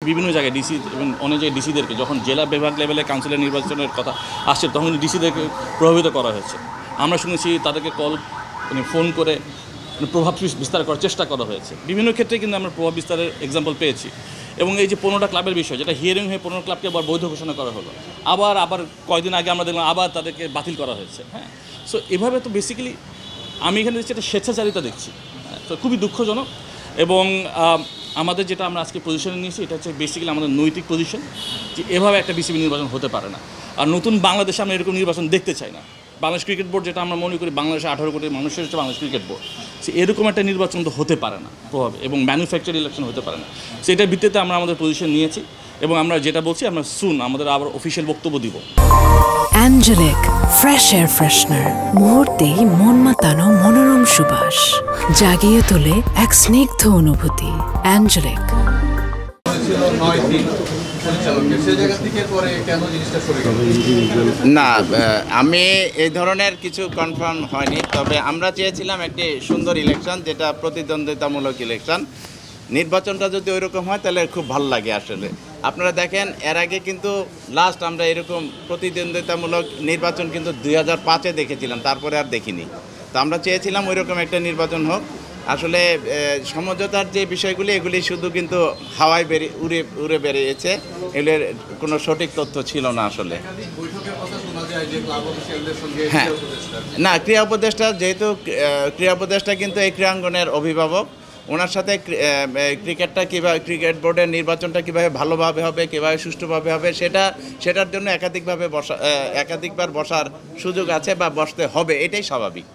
বিভিন্ন জায়গায় ডিসি এবং অনেক জায়গায় ডিসিদেরকে যখন জেলা বিভাগ লেভেলে কাউন্সিলর নির্বাচনের কথা আসছে তখন ডিসিদেরকে প্রভাবিত করা হয়েছে। আমরা শুনেছি তাদেরকে ফোন করে প্রভাব বিস্তার করার চেষ্টা করা হয়েছে। বিভিন্ন ক্ষেত্রে কিন্তু আমরা প্রভাব বিস্তারের এক্সাম্পল পেয়েছি। এবং এই যে 15টা ক্লাবের বিষয়, যেটা হিয়ারিং হয়ে 15 ক্লাবকে আবার বৈধ ঘোষণা করা হলো, আবার কয়েকদিন আগে আমরা দেখলাম আবার তাদেরকে বাতিল করা হয়েছে। হ্যাঁ, সো এভাবে তো বেসিক্যালি আমি এখানে দেখছি একটা স্বেচ্ছাচারিতা দেখছি। তো খুবই দুঃখজনক। এবং আমাদের যেটা আমরা আজকে পজিশনে নিয়েছি এটা হচ্ছে বেসিক্যালি আমাদের নৈতিক পজিশন, যে এভাবে একটা বিসিবি নির্বাচন হতে পারে না। আর নতুন বাংলাদেশে আমরা এরকম নির্বাচন দেখতে চাই না। বাংলাদেশ ক্রিকেট বোর্ড, যেটা আমরা মনে করি বাংলাদেশে 18 কোটি মানুষের হচ্ছে বাংলাদেশ ক্রিকেট বোর্ড, সে এরকম একটা নির্বাচন তো হতে পারে না প্রভাবে, এবং ম্যানুফ্যাকচার ইলেকশন হতে পারে না। সেটার ভিত্তিতে আমরা আমাদের পজিশন নিয়েছি এবং আমরা যেটা বলছি আমরা আমাদের আবার অফিসিয়াল বক্তব্য দিব। অ্যাঞ্জেলিক ফ্রেশ এয়ার ফ্রেশনার, মুহূর্তেই মন মাতানো মনোরম সুবাস, জাগিয়ে তোলে এক স্নিগ্ধ অনুভূতি। অ্যাঞ্জেলিক। না, আমি এই ধরনের কিছু কনফার্ম হয়নি, তবে আমরা চেয়েছিলাম একটি সুন্দর ইলেকশন, যেটা প্রতিদ্বন্দ্বিতামূলক ইলেকশন। নির্বাচনটা যদি ওইরকম হয় তাহলে খুব ভালো লাগে। আসলে আপনারা দেখেন, এর আগে কিন্তু লাস্ট আমরা এরকম প্রতিদ্বন্দ্বিতামূলক নির্বাচন কিন্তু 2005-এ দেখেছিলাম, তারপরে আর দেখিনি। তো আমরা চেয়েছিলাম ওইরকম একটা নির্বাচন হোক। আসলে সমঝোতার যে বিষয়গুলি, এগুলি শুধু কিন্তু হাওয়ায় উড়ে বেরিয়েছে, এগুলোর কোনো সঠিক তথ্য ছিল না আসলে। হ্যাঁ, না, ক্রীড়া উপদেষ্টা, যেহেতু ক্রীড়া উপদেষ্টা কিন্তু এই ক্রীড়াঙ্গনের অভিভাবক, ওনার সাথে ক্রিকেট বোর্ডের নির্বাচনটা কীভাবে ভালোভাবে হবে, কীভাবে সুষ্ঠুভাবে হবে, সেটার জন্য একাধিকবার বসার সুযোগ আছে বা বসতে হবে, এটাই স্বাভাবিক।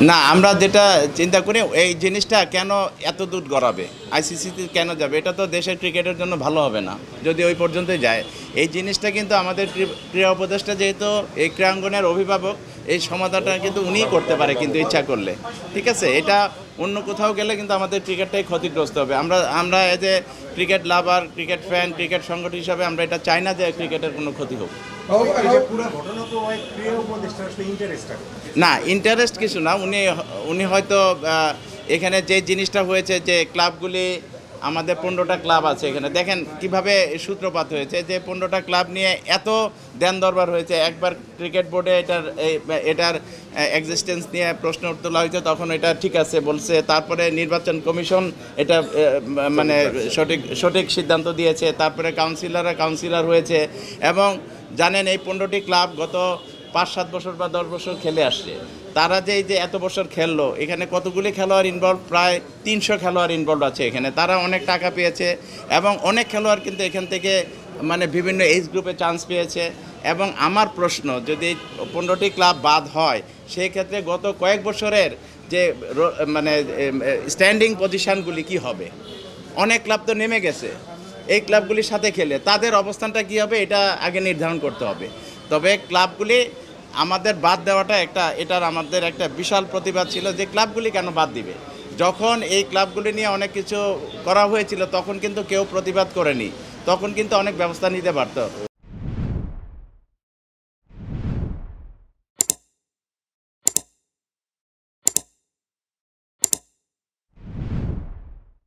না, আমরা যেটা চিন্তা করি, এই জিনিসটা কেন এত দূর গড়াবে, আইসিসিতে কেন যাবে, এটা তো দেশের ক্রিকেটের জন্য ভালো হবে না যদি ওই পর্যন্তই যায়। এই জিনিসটা কিন্তু আমাদের ক্রীড়া উপদেষ্টা, যেহেতু এই ক্রীড়াঙ্গনের অভিভাবক, এই সমাধানটা কিন্তু উনিই করতে পারে কিন্তু ইচ্ছা করলে। ঠিক আছে, এটা অন্য কোথাও গেলে কিন্তু আমাদের ক্রিকেটটাই ক্ষতিগ্রস্ত হবে। আমরা as a cricket lover, cricket fan, cricket সংগঠন হিসাবে আমরা এটা চাই না যে ক্রিকেটের কোনো ক্ষতি হোক। না, ইন্টারেস্ট কিছু না, উনি হয়তো এখানে যে জিনিসটা হয়েছে, যে ক্লাবগুলি, আমাদের 15টা ক্লাব আছে এখানে, দেখেন কিভাবে সূত্রপাত হয়েছে, যে 15টা ক্লাব নিয়ে এত দেন দরবার হয়েছে। একবার ক্রিকেট বোর্ডে এটার এক্সিস্টেন্স নিয়ে প্রশ্ন তোলা হয়েছে, তখন এটা ঠিক আছে বলছে, তারপরে নির্বাচন কমিশন এটা মানে সঠিক সিদ্ধান্ত দিয়েছে, তারপরে কাউন্সিলর হয়েছে। এবং জানেন, এই 15টি ক্লাব গত 5-7 বছর বা 10 বছর খেলে আসছে। তারা যে এত বছর খেললো, এখানে কতগুলি খেলোয়াড় ইনভলভ, প্রায় 300 খেলোয়াড় ইনভলভ আছে এখানে। তারা অনেক টাকা পেয়েছে এবং অনেক খেলোয়াড় কিন্তু এখান থেকে মানে বিভিন্ন এজ গ্রুপে চান্স পেয়েছে। এবং আমার প্রশ্ন, যদি 15টি ক্লাব বাদ হয়, সেই ক্ষেত্রে গত কয়েক বছরের যে মানে স্ট্যান্ডিং পজিশানগুলি কি হবে? অনেক ক্লাব তো নেমে গেছে। এই ক্লাবগুলির সাথে খেলে তাদের অবস্থানটা কী হবে, এটা আগে নির্ধারণ করতে হবে। তবে ক্লাবগুলি আমাদের বাদ দেওয়াটা এটার আমাদের একটা বিশাল প্রতিবাদ ছিল, যে ক্লাবগুলি কেন বাদ দিবে। যখন এই ক্লাবগুলি নিয়ে অনেক কিছু করা হয়েছিল, তখন কিন্তু কেউ প্রতিবাদ করেনি, তখন কিন্তু অনেক ব্যবস্থা নিতে পারত।